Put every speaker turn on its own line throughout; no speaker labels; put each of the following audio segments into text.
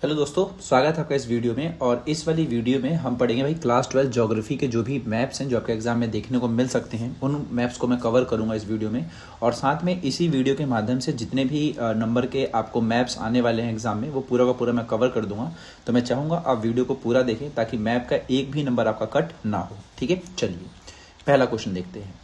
Hello दोस्तों, स्वागत है आपका इस वीडियो में। और इस वाली वीडियो में हम पढ़ेंगे भाई क्लास 12 ज्योग्राफी के जो भी मैप्स हैं जो आपके एग्जाम में देखने को मिल सकते हैं, उन मैप्स को मैं कवर करूंगा इस वीडियो में। और साथ में इसी वीडियो के माध्यम से जितने भी नंबर के आपको मैप्स आने वाले हैं एग्जाम में, वो पूरा का पूरा मैं कवर कर दूंगा। तो मैं चाहूँगा आप वीडियो को पूरा देखें ताकि मैप का एक भी नंबर आपका कट ना हो। ठीक है, चलिए पहला क्वेश्चन देखते हैं।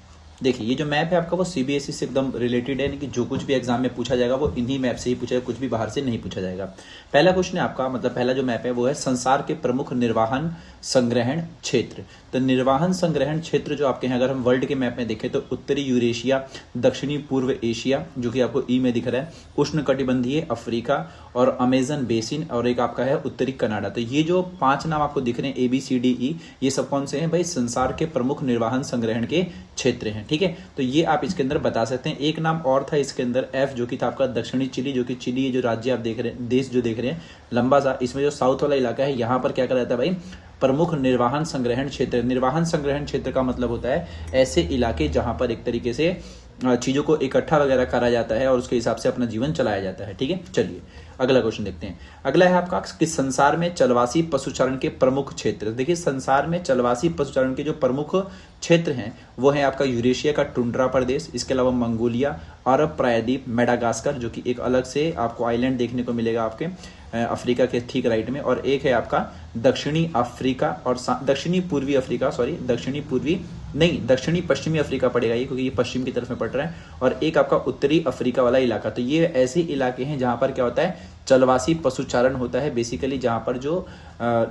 देखिए, ये जो मैप है आपका वो सीबीएसई से एकदम रिलेटेड है, यानी कि जो कुछ भी एग्जाम में पूछा जाएगा वो इन्हीं मैप से ही पूछा जाएगा, कुछ भी बाहर से नहीं पूछा जाएगा। पहला क्वेश्चन है आपका, मतलब पहला जो मैप है वो है संसार के प्रमुख निर्वाहन संग्रहण क्षेत्र। तो निर्वाहन संग्रहण क्षेत्र जो आपके हैं, अगर हम वर्ल्ड के मैप में देखें तो उत्तरी यूरेशिया, दक्षिणी पूर्व एशिया जो कि आपको ई में दिख रहा है, उष्ण कटिबंधीय अफ्रीका और अमेजन बेसिन, और एक आपका है उत्तरी कनाडा। तो ये जो 5 नाम आपको दिख रहे हैं ABCDE, ये सब कौन से हैं भाई? संसार के प्रमुख निर्वाहन संग्रहण के क्षेत्र हैं। ठीक है, तो ये आप इसके अंदर बता सकते हैं। एक नाम और था इसके अंदर F, जो कि था आपका दक्षिणी चिली, जो कि चिली जो राज्य आप देख रहे हैं, देश जो देख रहे हैं लंबा सा, इसमें जो साउथ वाला इलाका है यहाँ पर क्या करा जाता है भाई? प्रमुख निर्वाहन संग्रहण क्षेत्र। निर्वाहन संग्रहण क्षेत्र का मतलब होता है ऐसे इलाके जहां पर एक तरीके से चीजों को इकट्ठा वगैरह करा जाता है और उसके हिसाब से अपना जीवन चलाया जाता है। ठीक है, चलिए अगला क्वेश्चन देखते हैं। अगला है आपका कि संसार में चलवासी पशुचारण के प्रमुख क्षेत्र। देखिए, संसार में चलवासी पशुचारण के जो प्रमुख क्षेत्र हैं वो है आपका यूरेशिया का टुंड्रा प्रदेश, इसके अलावा मंगोलिया, अरब प्रायद्वीप, मेडागास्कर जो कि एक अलग से आपको आइलैंड देखने को मिलेगा आपके अफ्रीका के ठीक राइट में, और एक है आपका दक्षिणी अफ्रीका और दक्षिणी पूर्वी अफ्रीका, सॉरी दक्षिणी पूर्वी नहीं, दक्षिणी पश्चिमी अफ्रीका पड़ेगा ये, क्योंकि ये पश्चिम की तरफ में पड़ रहा है, और एक आपका उत्तरी अफ्रीका वाला इलाका। तो ये ऐसे इलाके हैं जहां पर क्या होता है? चलवासी पशुचारण होता है। बेसिकली जहां पर जो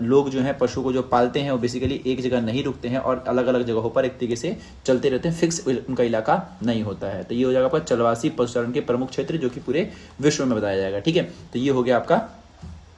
लोग जो हैं पशु को जो पालते हैं वो बेसिकली एक जगह नहीं रुकते हैं और अलग अलग जगहों पर एक तरीके से चलते रहते हैं, फिक्स उनका इलाका नहीं होता है। तो ये हो जाएगा आपका चलवासी पशुचारण के प्रमुख क्षेत्र, जो कि पूरे विश्व में बताया जाएगा। ठीक है, तो ये हो गया आपका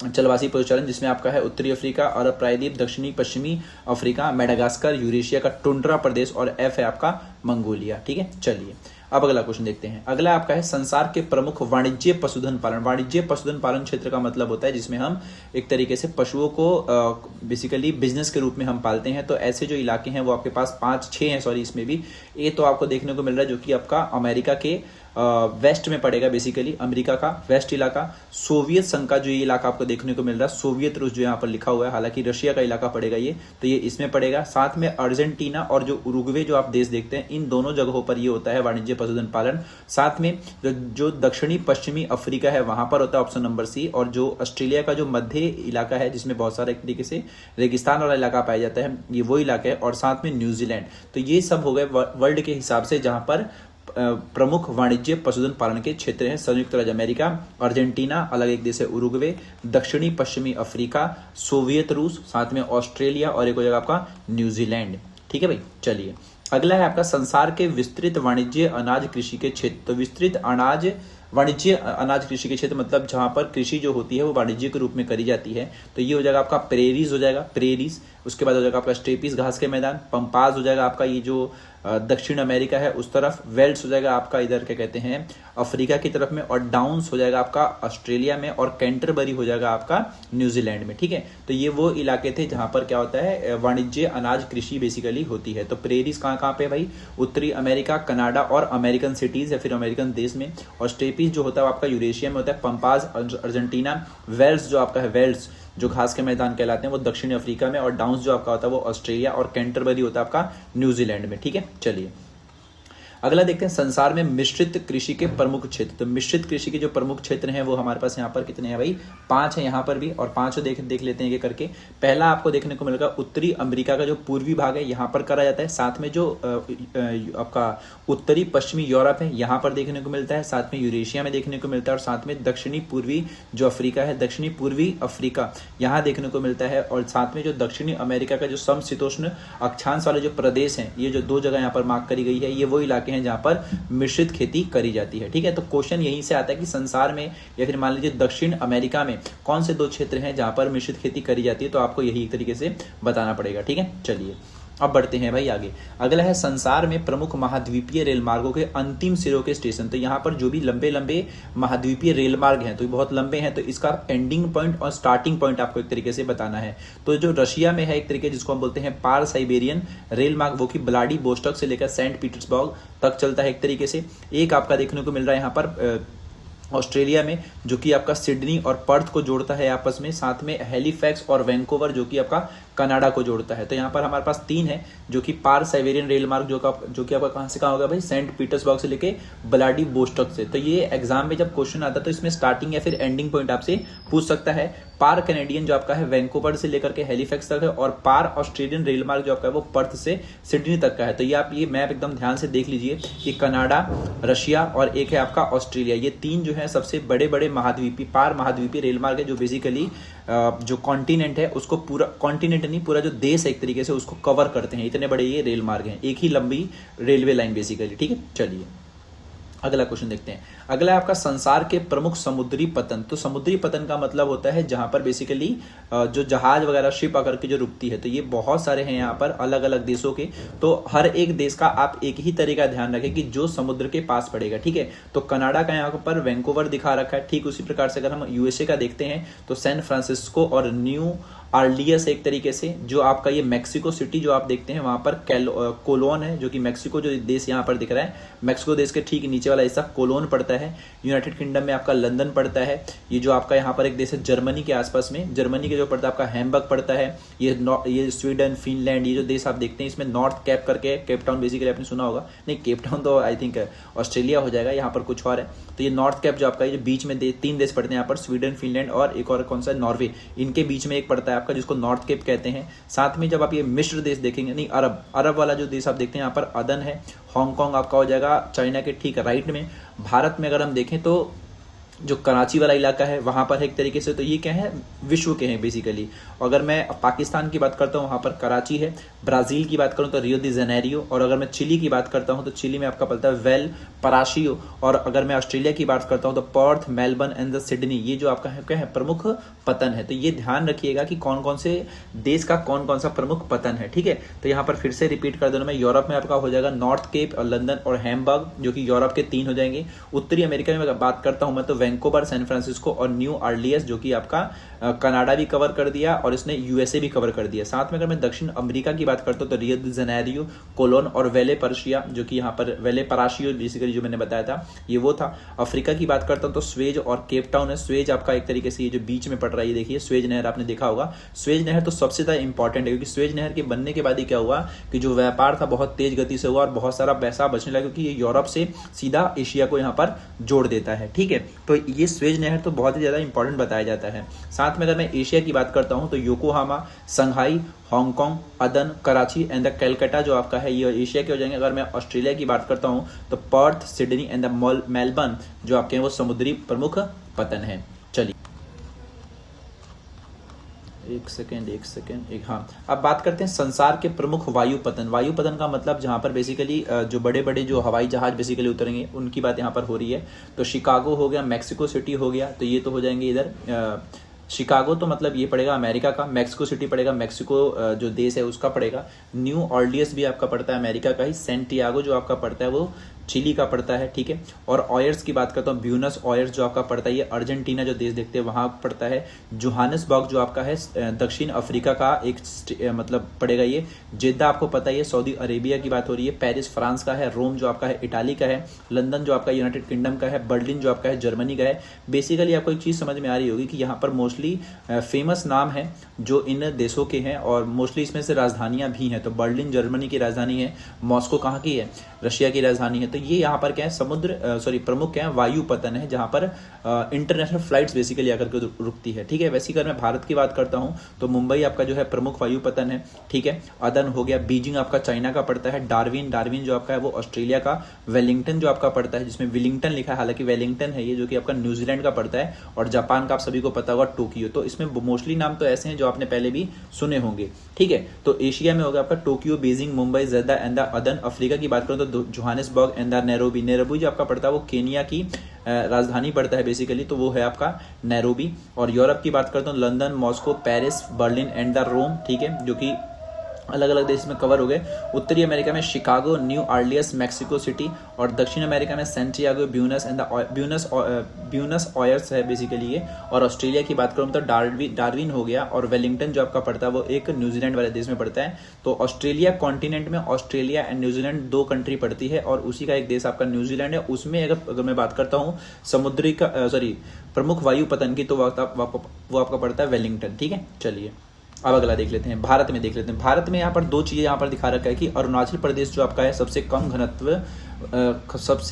चलवासी पशुचारण, जिसमें आपका है उत्तरी अफ्रीका, अरब प्रायद्वीप, दक्षिणी पश्चिमी अफ्रीका, मेडागास्कर, यूरेशिया का टुंड्रा प्रदेश, और F है आपका मंगोलिया। ठीक है, चलिए अब अगला क्वेश्चन देखते हैं। अगला आपका है संसार के प्रमुख वाणिज्य पशुधन पालन। वाणिज्य पशुधन पालन क्षेत्र का मतलब होता है जिसमें हम एक तरीके से पशुओं को बेसिकली बिजनेस के रूप में हम पालते हैं। तो ऐसे जो इलाके हैं वो आपके पास 5-6 हैं, सॉरी इसमें भी ये तो आपको देखने को मिल रहा है, जो कि आपका अमेरिका के वेस्ट में पड़ेगा, बेसिकली अमेरिका का वेस्ट इलाका। सोवियत संघ का जो ये इलाका आपको देखने को मिल रहा है, सोवियत रूस जो यहाँ पर लिखा हुआ है, हालांकि रशिया का इलाका पड़ेगा ये, तो ये इसमें पड़ेगा। साथ में अर्जेंटीना और जो उरुग्वे जो आप देश देखते हैं, इन दोनों जगहों पर ये होता है वाणिज्य पशुधन पालन। साथ में जो दक्षिणी पश्चिमी अफ्रीका है वहां पर होता है ऑप्शन नंबर C, और जो ऑस्ट्रेलिया का जो मध्य इलाका है जिसमें बहुत सारा एक तरीके से रेगिस्तान वाला इलाका पाया जाता है, ये वो इलाका है, और साथ में न्यूजीलैंड। तो ये सब हो गए वर्ल्ड के हिसाब से जहां पर प्रमुख वाणिज्य पशुधन पालन के क्षेत्र हैं। संयुक्त राज्य अमेरिका, अर्जेंटीना, अलग एक देश है उरुग्वे, दक्षिणी पश्चिमी अफ्रीका, सोवियत रूस, साथ में ऑस्ट्रेलिया, और एक हो जाएगा आपका न्यूजीलैंड। ठीक है भाई, चलिए अगला है आपका संसार के विस्तृत वाणिज्य अनाज कृषि के क्षेत्र। तो विस्तृत वाणिज्य अनाज कृषि के क्षेत्र मतलब जहां पर कृषि जो होती है वो वाणिज्य के रूप में करी जाती है। तो ये हो जाएगा आपका प्रेरीज, हो जाएगा प्रेरीज। उसके बाद हो जाएगा आपका स्टेपीज, घास के मैदान। पंपाज हो जाएगा आपका ये जो दक्षिण अमेरिका है उस तरफ। वेल्स हो जाएगा आपका इधर क्या कहते हैं अफ्रीका की तरफ में, और डाउन्स हो जाएगा आपका ऑस्ट्रेलिया में, और कैंटरबरी हो जाएगा आपका न्यूजीलैंड में। ठीक है, तो ये वो इलाके थे जहां पर क्या होता है वाणिज्य अनाज कृषि बेसिकली होती है। तो प्रेरीज कहाँ पे भाई? उत्तरी अमेरिका, कनाडा और अमेरिकन सिटीज या फिर अमेरिकन देश में। और स्टेपीज जो होता है आपका यूरेशिया में होता है। पंपाज अर्जेंटीना, वेल्स जो आपका है वेल्स जो घास के मैदान कहलाते हैं वो दक्षिणी अफ्रीका में, और डाउन्स जो आपका होता है वो ऑस्ट्रेलिया, और कैंटरबरी होता है आपका न्यूजीलैंड में। ठीक है, चलिए अगला देखते हैं संसार में मिश्रित कृषि के प्रमुख क्षेत्र। तो मिश्रित कृषि के जो प्रमुख क्षेत्र हैं वो हमारे पास यहाँ पर कितने हैं भाई? 5 है यहाँ पर भी, और 5 देख लेते हैं ये करके। पहला आपको देखने को मिलेगा उत्तरी अमेरिका का जो पूर्वी भाग है यहाँ पर करा जाता है। साथ में जो आपका उत्तरी पश्चिमी यूरोप है यहाँ पर देखने को मिलता है। साथ में यूरेशिया में देखने को मिलता है, और साथ में दक्षिणी पूर्वी जो अफ्रीका है, दक्षिणी पूर्वी अफ्रीका यहाँ देखने को मिलता है। और साथ में जो दक्षिणी अमेरिका का जो समशीतोष्ण अक्षांश वाले जो प्रदेश हैं, ये जो 2 जगह यहाँ पर मार्क करी गई है, ये वो इलाके हैं जहां पर मिश्रित खेती करी जाती है। ठीक है, तो क्वेश्चन यहीं से आता है कि संसार में या फिर मान लीजिए दक्षिण अमेरिका में कौन से 2 क्षेत्र हैं जहां पर मिश्रित खेती करी जाती है, तो आपको यही एक तरीके से बताना पड़ेगा। ठीक है, चलिए अब बढ़ते हैं भाई आगे। अगला है संसार में प्रमुख महाद्वीपीय रेल मार्गों के अंतिम सिरों के स्टेशन। तो यहाँ पर जो भी लंबे लंबे महाद्वीपीय रेल मार्ग हैं, तो बहुत लंबे हैं, तो इसका एंडिंग पॉइंट और स्टार्टिंग पॉइंट आपको एक तरीके से बताना है। तो जो रशिया में है एक तरीके जिसको हम बोलते हैं पार साइबेरियन रेल मार्ग, वो कि व्लादिवोस्टॉक से लेकर सेंट पीटर्सबर्ग तक चलता है एक तरीके से। एक आपका देखने को मिल रहा है यहाँ पर ऑस्ट्रेलिया में, जो कि आपका सिडनी और पर्थ को जोड़ता है आपस में, साथ में हैलिफैक्स और वैंकूवर जो कि आपका कनाडा को जोड़ता है। तो यहाँ पर हमारे पास 3 है, जो कि पार साइबेरियन रेल मार्ग जो कि आपका कहाँ से कहाँ होगा भाई, सेंट पीटर्सबर्ग से लेके व्लादिवोस्टोक से। तो ये एग्जाम में जब क्वेश्चन आता है तो इसमें स्टार्टिंग या फिर एंडिंग पॉइंट आपसे पूछ सकता है। पार कैनेडियन जो आपका है वैंकूवर से लेकर के हैलिफैक्स तक है, और पार ऑस्ट्रेलियन रेल मार्ग जो आपका है वो पर्थ से सिडनी तक का है। तो ये आप ये मैप एकदम ध्यान से देख लीजिए कि कनाडा, रशिया और एक है आपका ऑस्ट्रेलिया, ये 3 जो है सबसे बड़े बड़े महाद्वीपीय पार महाद्वीपीय रेल मार्ग है, जो बेसिकली जो कॉन्टिनेंट है उसको पूरा, कॉन्टिनेंट नहीं पूरा जो देश है एक तरीके से उसको कवर करते हैं। इतने बड़े ये रेल मार्ग हैं, एक ही लंबी रेलवे लाइन बेसिकली। ठीक है, चलिए अगला क्वेश्चन देखते हैं। अगला है आपका संसार के प्रमुख समुद्री पतन। तो समुद्री पतन का मतलब होता है जहां पर बेसिकली जो जहाज वगैरह शिप आकर के जो रुकती है। तो ये बहुत सारे हैं यहाँ पर अलग अलग देशों के। तो हर एक देश का आप एक ही तरह का ध्यान रखें कि जो समुद्र के पास पड़ेगा। ठीक है, तो कनाडा का यहाँ पर वैंकूवर दिखा रखा है। ठीक उसी प्रकार से अगर हम यूएसए का देखते हैं तो सैन फ्रांसिस्को और न्यू आर्लियस एक तरीके से। जो आपका ये मैक्सिको सिटी जो आप देखते हैं वहां पर कोलोन है, जो कि मैक्सिको जो देश यहाँ पर दिख रहा है, मैक्सिको देश के ठीक नीचे वाला हिस्सा कोलोन पड़ता है। यूनाइटेड किंगडम में आपका लंदन पड़ता है। ये जो आपका यहाँ पर एक देश है जर्मनी के आसपास में, जर्मनी के जो पड़ता है आपका हैम्बर्ग पड़ता है। ये स्वीडन, फिनलैंड, ये जो देश आप देखते हैं इसमें नॉर्थ कैप करके, केप टाउन बेसिकली आपने सुना होगा, नहीं केप टाउन तो आई थिंक ऑस्ट्रेलिया हो जाएगा, यहाँ पर कुछ और है। तो ये नॉर्थ कैप जो आपका ये बीच में 3 देश पड़ते हैं यहाँ पर, स्वीडन, फिनलैंड और एक और कौन सा, नॉर्वे, इनके बीच में एक पड़ता है आपका जिसको नॉर्थ केप कहते हैं। साथ में जब आप ये मिस्र देश देखेंगे, नहीं अरब वाला जो देश आप देखते हैं यहाँ पर अदन है। हांगकांग आपका हो जाएगा चाइना के ठीक राइट में। भारत में अगर हम देखें तो जो कराची वाला इलाका है वहां पर एक तरीके से, तो ये क्या है, विश्व के हैं बेसिकली। अगर मैं पाकिस्तान की बात करता हूँ वहां पर कराची है। ब्राजील की बात करूं तो रियो दी जेनेरियो। और अगर मैं चिली की बात करता हूं तो चिली में आपका पड़ता है वेल पराशियो। और अगर मैं ऑस्ट्रेलिया की बात करता हूं तो Perth, Melbourne and the Sydney. ये जो आपका है क्या है, प्रमुख पतन है। तो ये ध्यान रखिएगा कि कौन कौन से देश का कौन कौन सा प्रमुख पतन है। ठीक है, तो यहाँ पर फिर से रिपीट कर देना मैं, यूरोप में आपका हो जाएगा नॉर्थ केप और लंदन और हैम्बर्ग, जो कि यूरोप के 3 हो जाएंगे। उत्तरी अमेरिका में बात करता हूं मैं तो वैंकूवर, सैन फ्रांसिस्को और न्यू आर्लियस, जो कि आपका कनाडा भी कवर कर दिया और इसने यूएसए भी कवर कर दिया। साथ में अगर मैं दक्षिण अमेरिका की बात करता हूं तो रियो दी जेनेरियो, कोलोन और वेले पर्शिया, जो कि यहाँ पर वेले पराशियो बेसिकली जो मैंने बताया था ये वो था। अफ्रीका की बात करता हूं तो स्वेज और केप टाउन है। स्वेज आपका एक तरीके से ये जो बीच में पड़ रहा है, ये देखिए स्वेज नहर आपने देखा होगा। स्वेज नहर तो सबसे ज्यादा इंपॉर्टेंट है, क्योंकि स्वेज नहर के बनने के बाद ही क्या हुआ कि जो व्यापार था बहुत तेज गति से हुआ और बहुत सारा पैसा बचने लगा, क्योंकि ये यूरोप से सीधा एशिया को यहाँ पर जोड़ देता है। ठीक है, तो ये स्वेज नहर तो बहुत ही ज्यादा इंपॉर्टेंट बताया जाता है। साथ में अगर मैं एशिया की बात करता हूं तो योकोहामा, संघाई, हांगकांग, अदन, कराची एंड द कैलकाटा जो आपका है ये एशिया के हो जाएंगे। अगर मैं ऑस्ट्रेलिया की बात करता हूं तो Perth, Sydney and the Melbourne जो आपके हैं वो समुद्री प्रमुख पतन है। चलिए एक सेकेंड हाँ, अब बात करते हैं संसार के प्रमुख वायु पतन। वायु पतन का मतलब जहां पर बेसिकली जो बड़े बड़े जो हवाई जहाज बेसिकली उतरेंगे उनकी बात यहाँ पर हो रही है। तो शिकागो हो गया, मैक्सिको सिटी हो गया, तो ये तो हो जाएंगे इधर। शिकागो तो मतलब ये पड़ेगा अमेरिका का, मैक्सिको सिटी पड़ेगा मैक्सिको जो देश है उसका पड़ेगा। न्यू ऑर्लियस भी आपका पड़ता है अमेरिका का ही। सेंटियागो जो आपका पड़ता है वो चिली का पड़ता है। ठीक है, और ऑयर्स की बात करता हूँ, ब्यूनस ऑयर्स जो आपका पड़ता है ये अर्जेंटीना जो देश देखते हैं वहां पड़ता है। जोहानिसबर्ग जो आपका है दक्षिण अफ्रीका का एक मतलब पड़ेगा ये। जेद्दा आपको पता है सऊदी अरेबिया की बात हो रही है। पेरिस फ्रांस का है। रोम जो आपका है इटाली का है। लंदन जो आपका यूनाइटेड किंगडम का है। बर्लिन जो आपका है जर्मनी का है। बेसिकली आपको एक चीज समझ में आ रही होगी कि यहाँ पर मोस्टली फेमस नाम है जो इन देशों के हैं और मोस्टली इसमें से राजधानियां भी हैं। तो बर्लिन जर्मनी की राजधानी है। मॉस्को कहाँ की है, रशिया की राजधानी है। तो ये यहाँ पर क्या है, प्रमुख क्या है, वायु पतन है जहां पर इंटरनेशनल फ्लाइट्स बेसिकली आकर के रुकती है। ठीक है, वैसे अगर मैं भारत की बात करता हूं तो मुंबई आपका जो है प्रमुख वायु पतन है। ठीक है, अदन हो गया। बीजिंग आपका चाइना का पड़ता है। डार्विन जो आपका है वो ऑस्ट्रेलिया का। वेलिंगटन जो आपका पड़ता है जिसमें विलिंगटन लिखा है, हालांकि वेलिंगटन है ये, जो कि आपका न्यूजीलैंड का पड़ता है। और जापान का आप सभी को पता होगा टोक्यो। तो इसमें मोस्टली नाम तो ऐसे हैं जो आपने पहले भी सुने होंगे। ठीक है, तो एशिया में होगा आपका Tokyo, Beijing, Mumbai, Jeddah and अदन। अफ्रीका की बात करूं तो जोहानिसबर्ग एंड नैरोबी जो आपका पड़ता है वो केनिया की राजधानी पड़ता है बेसिकली, तो वो है आपका नैरोबी। और यूरोप की बात करता हूँ London, Moscow, Paris, Berlin and the Rome. ठीक है, जो कि अलग अलग देश में कवर हो गए। उत्तरी अमेरिका में Chicago, new Orleans, Mexico city, और दक्षिण अमेरिका में सैंटियागो, ब्यूनस आयर्स है बेसिकली ये। और ऑस्ट्रेलिया की बात करूँ तो डार्विन हो गया, और वेलिंगटन जो आपका पड़ता है वो एक न्यूजीलैंड वाले देश में पड़ता है। तो ऑस्ट्रेलिया कॉन्टिनेंट में ऑस्ट्रेलिया एंड न्यूजीलैंड 2 कंट्री पड़ती है, और उसी का एक देश आपका न्यूजीलैंड है। उसमें अगर मैं बात करता हूँ समुद्री का प्रमुख वायु पतन की, तो वो आपका पड़ता है वेलिंगटन। ठीक है, चलिए अब अगला देख लेते हैं। भारत में देख लेते हैं। भारत में यहाँ पर 2 चीज़ें यहाँ पर दिखा रखा है कि अरुणाचल प्रदेश जो आपका है सबसे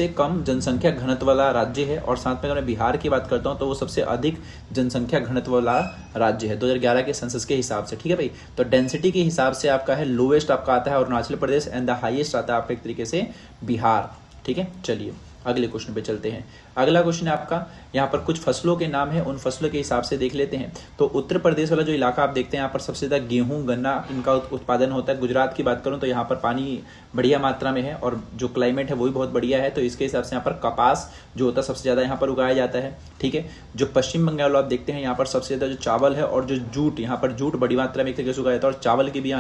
कम जनसंख्या घनत्व वाला राज्य है, और साथ में अगर मैं बिहार की बात करता हूँ तो वो सबसे अधिक जनसंख्या घनत्व वाला राज्य है 2011 के सेंसस के हिसाब से। ठीक है भाई, तो डेंसिटी के हिसाब से आपका है लोवेस्ट आपका आता है Arunachal Pradesh, and the highest आता है आपका एक तरीके से बिहार। ठीक है, चलिए अगले क्वेश्चन पे चलते हैं। अगला क्वेश्चन है आपका, यहाँ पर कुछ फसलों के नाम है, उन फसलों के हिसाब से देख लेते हैं। तो उत्तर प्रदेश वाला जो इलाका आप देखते हैं यहाँ पर सबसे ज़्यादा गेहूं, गन्ना इनका उत्पादन होता है। गुजरात की बात करूँ तो यहाँ पर पानी बढ़िया मात्रा में है, और जो क्लाइमेट है वो भी बहुत बढ़िया है, तो इसके हिसाब से यहाँ पर कपास जो होता है सबसे ज़्यादा यहाँ पर उगाया जाता है। ठीक है, जो पश्चिम बंगाल आप देखते हैं यहाँ पर सबसे ज़्यादा जो चावल है और जो जूट, यहाँ पर जूट बड़ी मात्रा में एक तरीके से उगाया जाता है, और चावल की भी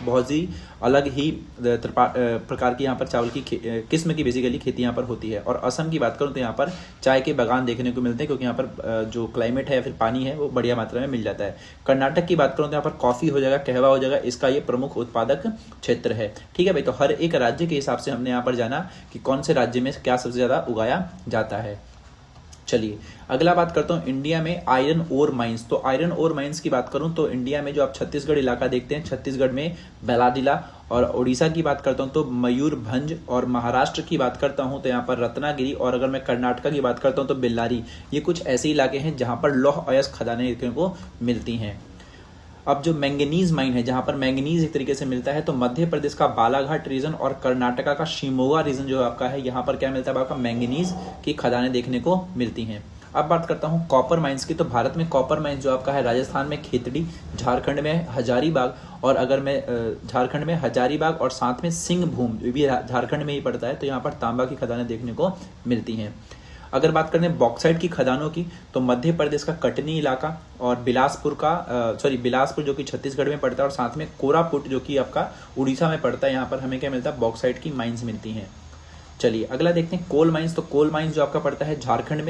बहुत ही अलग ही प्रकार की यहाँ पर चावल की किस्म की बेसिकली खेती यहाँ पर होती है। और असम की बात करूँ तो यहाँ पर चाय के बागान देखने को मिलते हैं, क्योंकि यहाँ पर जो क्लाइमेट है या फिर पानी है वो बढ़िया मात्रा में मिल जाता है। कर्नाटक की बात करूँ तो यहाँ पर कॉफी हो जाएगा, कहवा हो जाएगा, इसका ये प्रमुख उत्पादक क्षेत्र है। ठीक है भाई, तो हर एक राज्य के हिसाब से हमने यहाँ पर जाना कि कौन से राज्य में क्या सबसे ज्यादा उगाया जाता है। चलिए अगला बात करता हूँ इंडिया में आयरन ओर माइंस। तो आयरन ओर माइंस की बात करूँ तो इंडिया में जो आप छत्तीसगढ़ इलाका देखते हैं, छत्तीसगढ़ में बेलाडीला, और उड़ीसा की बात करता हूँ तो मयूरभंज, और महाराष्ट्र की बात करता हूँ तो यहाँ पर रत्नागिरी, और अगर मैं कर्नाटक की बात करता हूँ तो बेल्लारी। ये कुछ ऐसे इलाके हैं जहाँ पर लौह अयस्क खदानें देखने को मिलती हैं। अब जो मैंगनीज माइन है, जहां पर मैंगनीज एक तरीके से मिलता है, तो मध्य प्रदेश का बालाघाट रीजन और कर्नाटका का शिमोगा रीजन जो आपका है, यहाँ पर क्या मिलता है आपका मैंगनीज की खदानें देखने को मिलती हैं। अब बात करता हूँ कॉपर माइंस की। तो भारत में कॉपर माइंस जो आपका है राजस्थान में खेतड़ी, झारखंड में हजारीबाग, और अगर मैं झारखंड में हजारीबाग और साथ में सिंहभूम भी झारखंड में ही पड़ता है, तो यहाँ पर तांबा की खदानें देखने को मिलती हैं। अगर बात करें बॉक्साइट की खदानों की, तो मध्य प्रदेश का कटनी इलाका और बिलासपुर जो कि छत्तीसगढ़ में पड़ता है, और साथ में कोरापुट जो कि आपका उड़ीसा में पड़ता है, यहाँ पर हमें क्या मिलता है बॉक्साइट की माइंस मिलती हैं। चलिए अगला देखते हैं कोल माइंस। तो कोल माइंस जो आपका पड़ता है झारखंड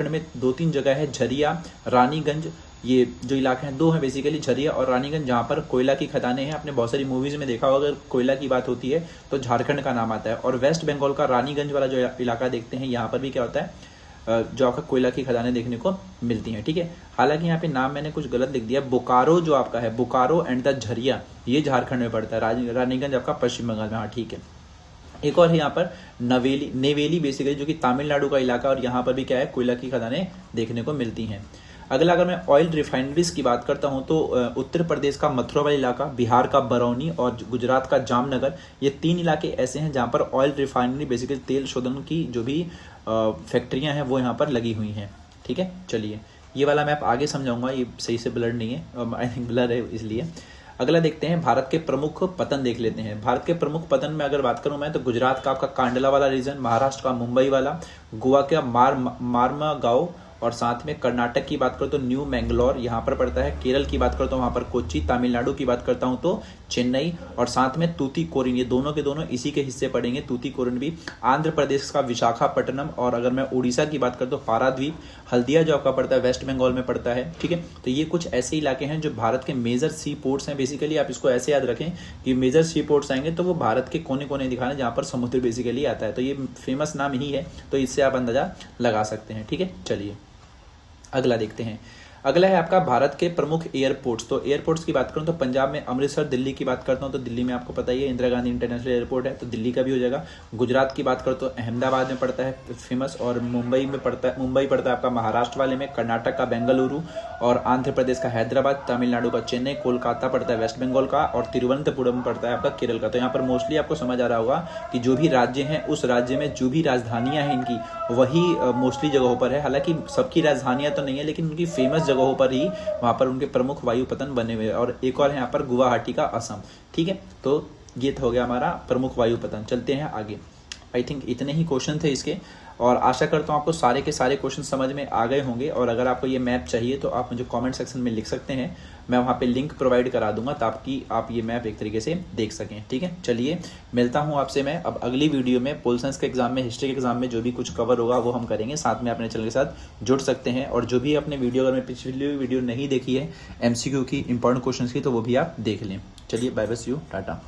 में 2-3 जगह है, झरिया, रानीगंज, ये जो इलाके हैं 2 हैं बेसिकली, झरिया और रानीगंज, जहाँ पर कोयला की खदानें हैं। आपने बहुत सारी मूवीज में देखा होगा, अगर कोयला की बात होती है तो झारखंड का नाम आता है। और वेस्ट बंगाल का रानीगंज वाला जो इलाका देखते हैं, यहाँ पर भी क्या होता है जो आपका कोयला की खदानें देखने को मिलती हैं। ठीक है, हालांकि यहाँ पे नाम मैंने कुछ गलत लिख दिया। बोकारो जो आपका है, बोकारो एंड द झरिया, ये झारखंड में पड़ता है, रानीगंज आपका पश्चिम बंगाल में। हाँ ठीक है। एक और है यहाँ पर नेवेली बेसिकली, जो कि तमिलनाडु का इलाका, और यहाँ पर भी क्या है कोयला की खदानें देखने को मिलती हैं। अगला अगर मैं ऑयल रिफाइनरीज की बात करता हूँ तो उत्तर प्रदेश का मथुरा वाला इलाका, बिहार का बरौनी और गुजरात का जामनगर, ये 3 इलाके ऐसे हैं जहाँ पर ऑयल रिफाइनरी बेसिकली तेल शोधन की जो भी फैक्ट्रियाँ हैं वो यहाँ पर लगी हुई हैं। ठीक है, चलिए ये वाला मैं आप आगे समझाऊंगा, ये सही से ब्लर नहीं है, आई थिंक ब्लर है इसलिए। अगला देखते हैं भारत के प्रमुख पतन देख लेते हैं। भारत के प्रमुख पतन में अगर बात करूं मैं तो गुजरात का आपका कांडला वाला रीजन, महाराष्ट्र का मुंबई वाला, गोवा का मार्मागांव, और साथ में कर्नाटक की बात करो तो न्यू मैंगलोर यहाँ पर पड़ता है। केरल की बात करो तो वहाँ पर कोच्चि, तमिलनाडु की बात करता हूँ तो चेन्नई, और साथ में तूतीकोरिन, ये दोनों के दोनों इसी के हिस्से पड़ेंगे, तूतीकोरिन भी। आंध्र प्रदेश का विशाखापट्टनम, और अगर मैं उड़ीसा की बात करता हूँ तो पाराद्वीप, हल्दिया जो आपका पड़ता है वेस्ट बंगाल में पड़ता है। ठीक है, तो ये कुछ ऐसे इलाके हैं जो भारत के मेजर सी पोर्ट्स हैं। बेसिकली आप इसको ऐसे याद रखें कि मेजर सी पोर्ट्स आएंगे तो वो भारत के कोने कोने दिखाने जहाँ पर समुद्र बेसिकली आता है, तो ये फेमस नाम ही है, तो इससे आप अंदाजा लगा सकते हैं। ठीक है, चलिए अगला देखते हैं। अगला है आपका भारत के प्रमुख एयरपोर्ट्स। तो एयरपोर्ट्स की बात करूं तो पंजाब में अमृतसर, दिल्ली की बात करता हूं तो दिल्ली में आपको पता ही है इंदिरा गांधी इंटरनेशनल एयरपोर्ट है, तो दिल्ली का भी हो जाएगा। गुजरात की बात करो तो अहमदाबाद में पड़ता है फेमस, और मुंबई पड़ता है आपका महाराष्ट्र वाले में, कर्नाटक का बेंगलुरु, और आंध्र प्रदेश का हैदराबाद, तमिलनाडु का चेन्नई, कोलकाता पड़ता है वेस्ट बंगाल का, और तिरुवनंतपुरम पड़ता है आपका केरल का। तो यहाँ पर मोस्टली आपको समझ आ रहा होगा कि जो भी राज्य हैं उस राज्य में जो भी राजधानियां हैं इनकी वही मोस्टली जगहों पर है। हालांकि सबकी राजधानियां तो नहीं है, लेकिन उनकी फेमस जगहों पर ही वहां पर उनके प्रमुख वायु पतन बने हुए हैं। और एक और है यहाँ पर गुवाहाटी का असम। ठीक है, तो ये हो गया हमारा प्रमुख वायु पतन। चलते हैं आगे। आई थिंक इतने ही क्वेश्चन थे इसके, और आशा करता हूँ आपको सारे के सारे क्वेश्चन समझ में आ गए होंगे। और अगर आपको ये मैप चाहिए तो आप मुझे कमेंट सेक्शन में लिख सकते हैं, मैं वहाँ पे लिंक प्रोवाइड करा दूंगा ताकि आप ये मैप एक तरीके से देख सकें। ठीक है, चलिए मिलता हूँ आपसे मैं अब अगली वीडियो में। पोल साइंस के एग्जाम में, हिस्ट्री के एग्जाम में जो भी कुछ कवर होगा वो हम करेंगे। साथ में अपने चैनल के साथ जुड़ सकते हैं, और जो भी अपने वीडियो, अगर मैं पिछली वीडियो नहीं देखी है MCQ की, इंपॉर्टेंट क्वेश्चन की, तो वो भी आप देख लें। चलिए bye bye, see you, Tata.